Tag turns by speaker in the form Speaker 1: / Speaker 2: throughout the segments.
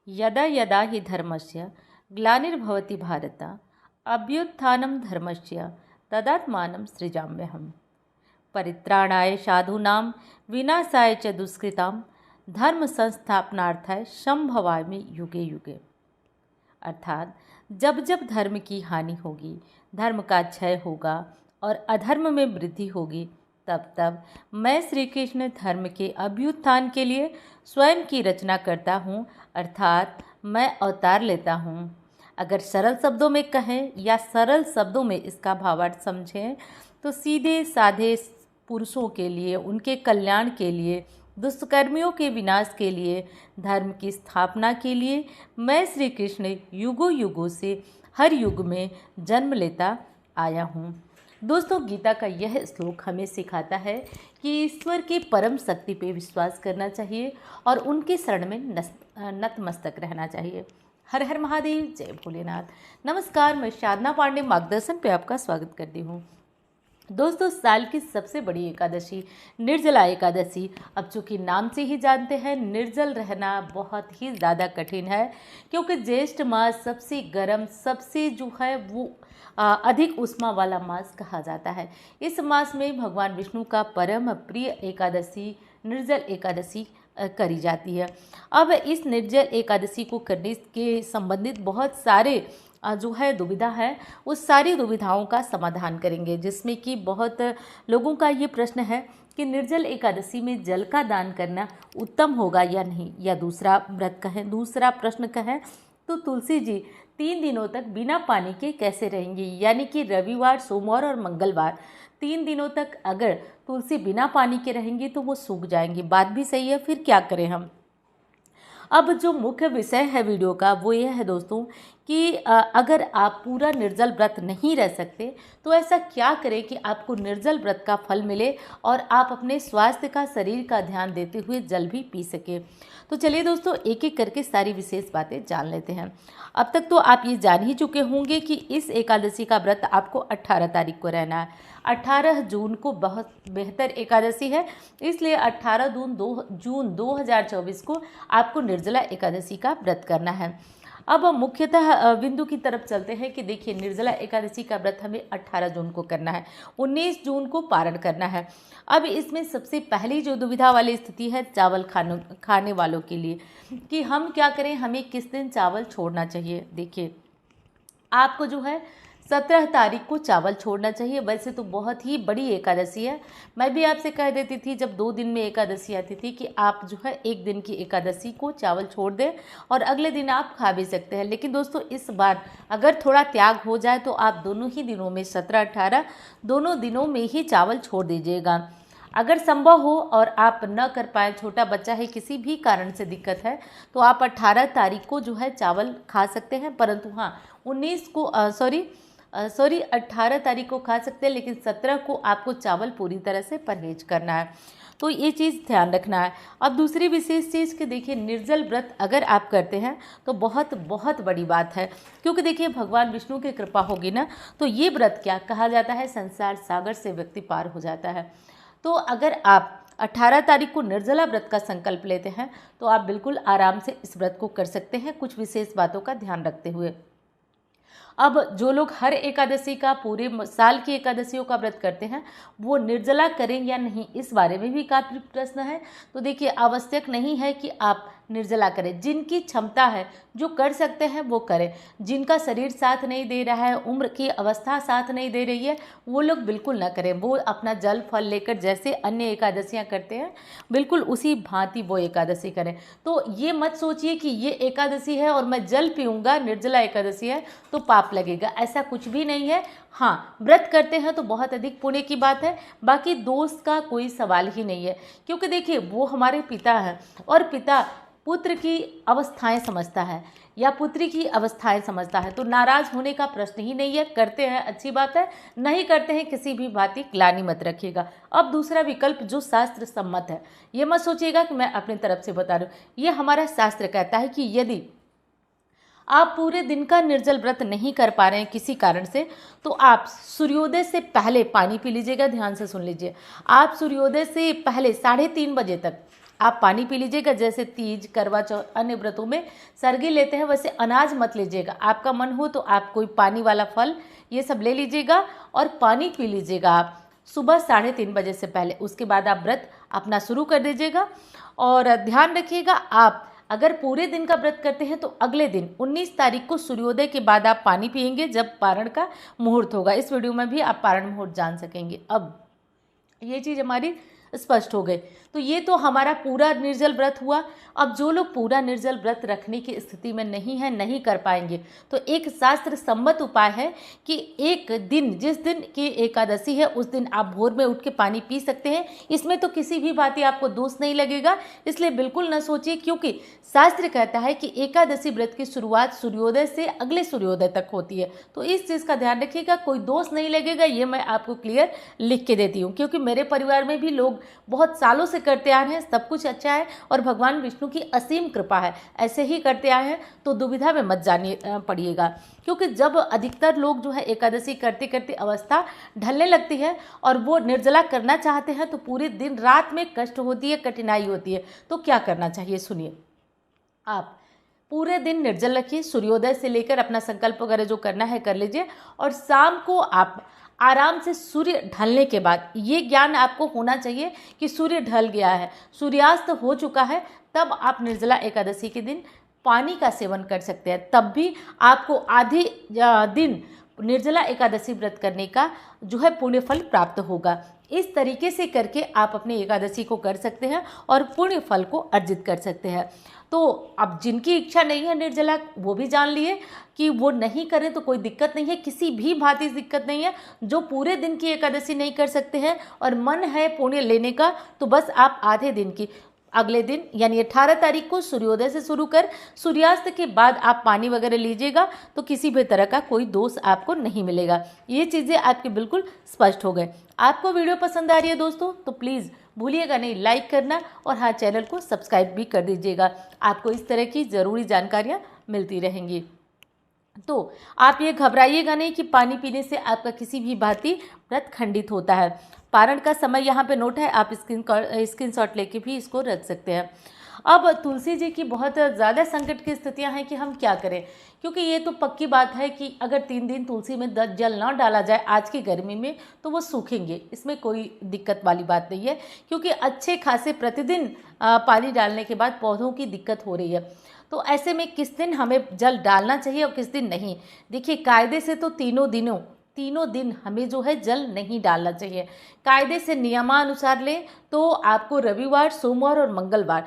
Speaker 1: यदा यदा हि धर्मस्य ग्लानिर्भवति भारत अभ्युत्थानं धर्मस्य तदात्मानं सृजाम्यहम्। परित्राणाय साधूनां विनाशाय च दुष्कृतां धर्म संस्थापनार्थाय संभवामि युगे युगे। अर्थात जब जब धर्म की हानि होगी, धर्म का क्षय होगा और अधर्म में वृद्धि होगी, तब तब मैं श्री कृष्ण धर्म के अभ्युत्थान के लिए स्वयं की रचना करता हूँ, अर्थात मैं अवतार लेता हूँ। अगर सरल शब्दों में कहें या सरल शब्दों में इसका भावार्थ समझें तो सीधे साधे पुरुषों के लिए, उनके कल्याण के लिए, दुष्कर्मियों के विनाश के लिए, धर्म की स्थापना के लिए मैं श्री कृष्ण युगों युगों से हर युग में जन्म लेता आया हूँ। दोस्तों, गीता का यह श्लोक हमें सिखाता है कि ईश्वर की परम शक्ति पे विश्वास करना चाहिए और उनके शरण में नतमस्तक रहना चाहिए। हर हर महादेव, जय भोलेनाथ। नमस्कार, मैं साधना पांडे मार्गदर्शन पे आपका स्वागत करती हूँ। दोस्तों, साल की सबसे बड़ी एकादशी निर्जला एकादशी, अब चूँकि नाम से ही जानते हैं निर्जल रहना बहुत ही ज़्यादा कठिन है, क्योंकि ज्येष्ठ मास सबसे गर्म, सबसे जो है वो अधिक उष्मा वाला मास कहा जाता है। इस मास में भगवान विष्णु का परम प्रिय एकादशी निर्जल एकादशी करी जाती है। अब इस निर्जल एकादशी को करने के संबंधित बहुत सारे जो है दुविधा है, उस सारी दुविधाओं का समाधान करेंगे, जिसमें कि बहुत लोगों का ये प्रश्न है कि निर्जल एकादशी में जल का दान करना उत्तम होगा या नहीं, या दूसरा व्रत कहें, दूसरा प्रश्न कहें तो तुलसी जी 3 दिनों तक बिना पानी के कैसे रहेंगी, यानी कि रविवार, सोमवार और मंगलवार 3 दिनों तक अगर तुलसी बिना पानी के रहेंगी तो वो सूख जाएंगी। बात भी सही है, फिर क्या करें हम। अब जो मुख्य विषय है वीडियो का वो ये है दोस्तों कि अगर आप पूरा निर्जल व्रत नहीं रह सकते तो ऐसा क्या करें कि आपको निर्जल व्रत का फल मिले और आप अपने स्वास्थ्य का, शरीर का ध्यान देते हुए जल भी पी सके। तो चलिए दोस्तों, एक एक करके सारी विशेष बातें जान लेते हैं। अब तक तो आप ये जान ही चुके होंगे कि इस एकादशी का व्रत आपको 18 तारीख को रहना है। 18 जून को बहुत बेहतर एकादशी है, इसलिए 18 जून 2024 को आपको निर्जला एकादशी का व्रत करना है। अब मुख्यतः बिंदु की तरफ चलते हैं कि देखिए, निर्जला एकादशी का व्रत हमें 18 जून को करना है, 19 जून को पारण करना है। अब इसमें सबसे पहली जो दुविधा वाली स्थिति है चावल खाने वालों के लिए कि हम क्या करें, हमें किस दिन चावल छोड़ना चाहिए। देखिए, आपको जो है 17 तारीख को चावल छोड़ना चाहिए। वैसे तो बहुत ही बड़ी एकादशी है, मैं भी आपसे कह देती थी जब 2 दिन में एकादशी आती थी कि आप जो है 1 दिन की एकादशी को चावल छोड़ दें और अगले दिन आप खा भी सकते हैं। लेकिन दोस्तों, इस बार अगर थोड़ा त्याग हो जाए तो आप दोनों ही दिनों में 17-18 दोनों दिनों में ही चावल छोड़ दीजिएगा। अगर संभव हो और आप न कर पाए, छोटा बच्चा है, किसी भी कारण से दिक्कत है, तो आप 18 तारीख को जो है चावल खा सकते हैं, परंतु हाँ 18 तारीख को खा सकते हैं, लेकिन 17 को आपको चावल पूरी तरह से परहेज करना है। तो ये चीज़ ध्यान रखना है। अब दूसरी विशेष चीज़ कि देखिए, निर्जल व्रत अगर आप करते हैं तो बहुत बहुत बड़ी बात है, क्योंकि देखिए भगवान विष्णु की कृपा होगी ना तो ये व्रत क्या कहा जाता है, संसार सागर से व्यक्ति पार हो जाता है। तो अगर आप 18 तारीख को निर्जला व्रत का संकल्प लेते हैं तो आप बिल्कुल आराम से इस व्रत को कर सकते हैं, कुछ विशेष बातों का ध्यान रखते हुए। अब जो लोग हर एकादशी का, पूरे साल की एकादशियों का व्रत करते हैं, वो निर्जला करें या नहीं, इस बारे में भी काफ़ी प्रश्न है। तो देखिए, आवश्यक नहीं है कि आप निर्जला करें। जिनकी क्षमता है, जो कर सकते हैं वो करें। जिनका शरीर साथ नहीं दे रहा है, उम्र की अवस्था साथ नहीं दे रही है, वो लोग बिल्कुल ना करें। वो अपना जल फल लेकर जैसे अन्य एकादशियाँ करते हैं, बिल्कुल उसी भांति वो एकादशी करें। तो ये मत सोचिए कि ये एकादशी है और मैं जल पीऊँगा, निर्जला एकादशी है तो पाप लगेगा, ऐसा कुछ भी नहीं है। हाँ, व्रत करते हैं तो बहुत अधिक पुण्य की बात है, बाकी दोष का कोई सवाल ही नहीं है, क्योंकि देखिए वो हमारे पिता हैं और पिता पुत्र की अवस्थाएं समझता है या पुत्री की अवस्थाएं समझता है, तो नाराज होने का प्रश्न ही नहीं है। करते हैं अच्छी बात है, नहीं करते हैं किसी भी भांति ग्लानि मत रखिएगा। अब दूसरा विकल्प जो शास्त्र सम्मत है, ये मत सोचिएगा कि मैं अपनी तरफ से बता रही हूँ, ये हमारा शास्त्र कहता है कि यदि आप पूरे दिन का निर्जल व्रत नहीं कर पा रहे हैं किसी कारण से, तो आप सूर्योदय से पहले पानी पी लीजिएगा। ध्यान से सुन लीजिए, आप सूर्योदय से पहले 3:30 बजे तक आप पानी पी लीजिएगा। जैसे तीज, करवा चौथ, अन्य व्रतों में सरगी लेते हैं, वैसे अनाज मत लीजिएगा। आपका मन हो तो आप कोई पानी वाला फल ये सब ले लीजिएगा और पानी पी लीजिएगा आप सुबह 3:30 बजे से पहले। उसके बाद आप व्रत अपना शुरू कर दीजिएगा। और ध्यान रखिएगा, आप अगर पूरे दिन का व्रत करते हैं तो अगले दिन 19 तारीख को सूर्योदय के बाद आप पानी पिएंगे, जब पारण का मुहूर्त होगा। इस वीडियो में भी आप पारण मुहूर्त जान सकेंगे। अब ये चीज़ हमारी स्पष्ट हो गई। तो ये तो हमारा पूरा निर्जल व्रत हुआ। अब जो लोग पूरा निर्जल व्रत रखने की स्थिति में नहीं है, नहीं कर पाएंगे, तो एक शास्त्र सम्मत उपाय है कि एक दिन, जिस दिन की एकादशी है उस दिन आप भोर में उठ के पानी पी सकते हैं। इसमें तो किसी भी बात आपको दोष नहीं लगेगा, इसलिए बिल्कुल न सोचिए, क्योंकि शास्त्र कहता है कि एकादशी व्रत की शुरुआत सूर्योदय से अगले सूर्योदय तक होती है। तो इस चीज़ का ध्यान रखिएगा, कोई दोष नहीं लगेगा। ये मैं आपको क्लियर लिख के देती हूँ, क्योंकि मेरे परिवार में भी लोग बहुत सालों से करते आ रहे हैं, सब कुछ अच्छा है और भगवान विष्णु की असीम कृपा है, ऐसे ही करते आए हैं। तो दुविधा में मत जानिए पड़िएगा, क्योंकि जब अधिकतर लोग जो है एकादशी करते करते अवस्था ढलने लगती है और वो निर्जला करना चाहते हैं, तो पूरे दिन रात में कष्ट होती है, कठिनाई होती है। तो क्या करना चाहिए सुनिए। आप पूरे दिन निर्जल रखिए, सूर्योदय से लेकर अपना संकल्प वगैरह जो करना है कर लीजिए, और शाम को आप आराम से सूर्य ढलने के बाद, ये ज्ञान आपको होना चाहिए कि सूर्य ढल गया है, सूर्यास्त हो चुका है, तब आप निर्जला एकादशी के दिन पानी का सेवन कर सकते हैं। तब भी आपको आधे दिन निर्जला एकादशी व्रत करने का जो है पुण्य फल प्राप्त होगा। इस तरीके से करके आप अपनी एकादशी को कर सकते हैं और पुण्य फल को अर्जित कर सकते हैं। तो अब जिनकी इच्छा नहीं है निर्जला, वो भी जान लिए कि वो नहीं करें तो कोई दिक्कत नहीं है, किसी भी भांति दिक्कत नहीं है। जो पूरे दिन की एकादशी नहीं कर सकते हैं और मन है पुण्य लेने का, तो बस आप आधे दिन की, अगले दिन यानी 18 तारीख को सूर्योदय से शुरू कर सूर्यास्त के बाद आप पानी वगैरह लीजिएगा, तो किसी भी तरह का कोई दोष आपको नहीं मिलेगा। ये चीज़ें आपके बिल्कुल स्पष्ट हो गए। आपको वीडियो पसंद आ रही है दोस्तों, तो प्लीज़ भूलिएगा नहीं लाइक करना, और हाँ, चैनल को सब्सक्राइब भी कर दीजिएगा। आपको इस तरह की ज़रूरी जानकारियाँ मिलती रहेंगी। तो आप ये घबराइएगा नहीं कि पानी पीने से आपका किसी भी भांति व्रत खंडित होता है। पारण का समय यहाँ पे नोट है, आप स्क्रीनशॉट लेके भी इसको रख सकते हैं। अब तुलसी जी की बहुत ज़्यादा संकट की स्थितियाँ हैं कि हम क्या करें, क्योंकि ये तो पक्की बात है कि अगर 3 दिन तुलसी में जल ना डाला जाए आज की गर्मी में, तो वो सूखेंगे। इसमें कोई दिक्कत वाली बात नहीं है, क्योंकि अच्छे खासे प्रतिदिन पानी डालने के बाद पौधों की दिक्कत हो रही है। तो ऐसे में किस दिन हमें जल डालना चाहिए और किस दिन नहीं। देखिए, कायदे से तो तीनों दिन हमें जो है जल नहीं डालना चाहिए। कायदे से नियमानुसार लें तो आपको रविवार, सोमवार और मंगलवार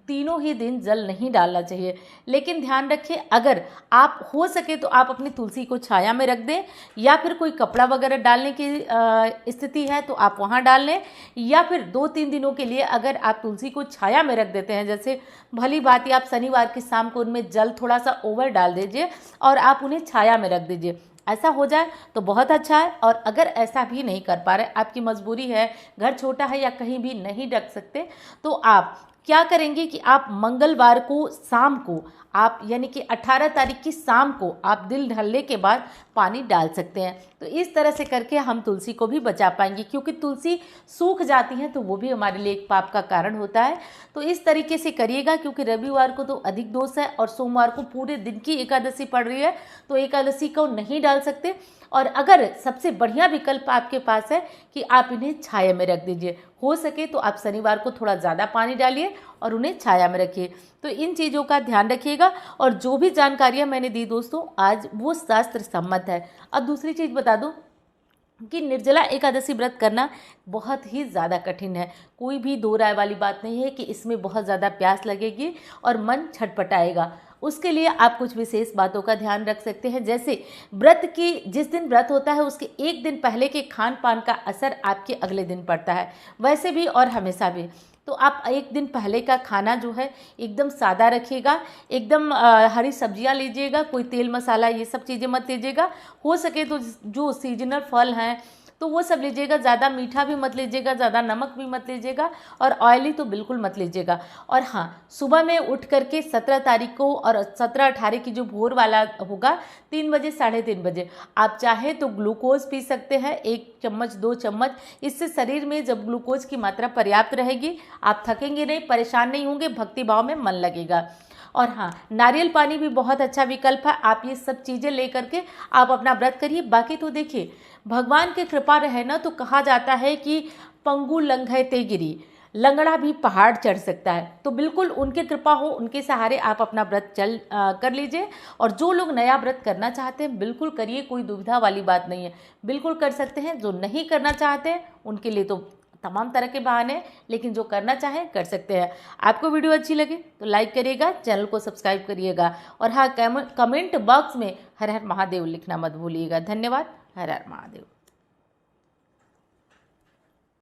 Speaker 1: तीनों ही दिन जल नहीं डालना चाहिए। लेकिन ध्यान रखें, अगर आप हो सके तो आप अपनी तुलसी को छाया में रख दें, या फिर कोई कपड़ा वगैरह डालने की स्थिति है तो आप वहाँ डाल लें, या फिर 2-3 दिनों के लिए अगर आप तुलसी को छाया में रख देते हैं, जैसे भली बात ही आप शनिवार की शाम को उनमें जल थोड़ा सा ओवर डाल दीजिए और आप उन्हें छाया में रख दीजिए। ऐसा हो जाए तो बहुत अच्छा है। और अगर ऐसा भी नहीं कर पा रहे, आपकी मजबूरी है, घर छोटा है या कहीं भी नहीं रख सकते, तो आप क्या करेंगे कि आप मंगलवार को शाम को आप यानी कि 18 तारीख की शाम को आप दिल ढलने के बाद पानी डाल सकते हैं। तो इस तरह से करके हम तुलसी को भी बचा पाएंगे, क्योंकि तुलसी सूख जाती है तो वो भी हमारे लिए एक पाप का कारण होता है। तो इस तरीके से करिएगा, क्योंकि रविवार को तो अधिक दोष है और सोमवार को पूरे दिन की एकादशी पड़ रही है, तो एकादशी को नहीं डाल सकते। और अगर सबसे बढ़िया विकल्प आपके पास है कि आप इन्हें छाया में रख दीजिए, हो सके तो आप शनिवार को थोड़ा ज़्यादा पानी डालिए और उन्हें छाया में रखिए। तो इन चीज़ों का ध्यान रखिएगा। और जो भी जानकारियाँ मैंने दी दोस्तों आज, वो शास्त्र सम्मत है। अब दूसरी चीज़ बता दूं कि निर्जला एकादशी व्रत करना बहुत ही ज़्यादा कठिन है। कोई भी दो राय वाली बात नहीं है कि इसमें बहुत ज़्यादा प्यास लगेगी और मन छटपटाएगा। उसके लिए आप कुछ विशेष बातों का ध्यान रख सकते हैं, जैसे व्रत की जिस दिन व्रत होता है उसके एक दिन पहले के खान पान का असर आपके अगले दिन पड़ता है, वैसे भी और हमेशा भी। तो आप एक दिन पहले का खाना जो है एकदम सादा रखिएगा, एकदम हरी सब्जियां लीजिएगा, कोई तेल मसाला ये सब चीज़ें मत लीजिएगा। हो सके तो जो सीजनल फल हैं, तो वो सब लीजिएगा। ज़्यादा मीठा भी मत लीजिएगा, ज़्यादा नमक भी मत लीजिएगा और ऑयली तो बिल्कुल मत लीजिएगा। और हाँ, सुबह में उठ करके 17 तारीख को और 17-18 की जो भोर वाला होगा 3 बजे 3:30 बजे आप चाहे तो ग्लूकोज पी सकते हैं, 1 चम्मच 2 चम्मच। इससे शरीर में जब ग्लूकोज की मात्रा पर्याप्त रहेगी, आप थकेंगे नहीं, परेशान नहीं होंगे, भक्ति भाव में मन लगेगा। और हाँ, नारियल पानी भी बहुत अच्छा विकल्प है। आप ये सब चीज़ें लेकर के आप अपना व्रत करिए। बाकी तो देखिए, भगवान की कृपा रहे ना तो कहा जाता है कि पंगु लंघयते गिरि, लंगड़ा भी पहाड़ चढ़ सकता है। तो बिल्कुल उनकी कृपा हो, उनके सहारे आप अपना व्रत कर लीजिए। और जो लोग नया व्रत करना चाहते हैं बिल्कुल करिए, कोई दुविधा वाली बात नहीं है, बिल्कुल कर सकते हैं। जो नहीं करना चाहते हैं उनके लिए तो तमाम तरह के बहाने हैं, लेकिन जो करना चाहें कर सकते हैं। आपको वीडियो अच्छी लगे तो लाइक करिएगा, चैनल को सब्सक्राइब करिएगा। और हाँ, कमेंट बॉक्स में हर हर महादेव लिखना मत भूलिएगा। धन्यवाद। हर हर महादेव।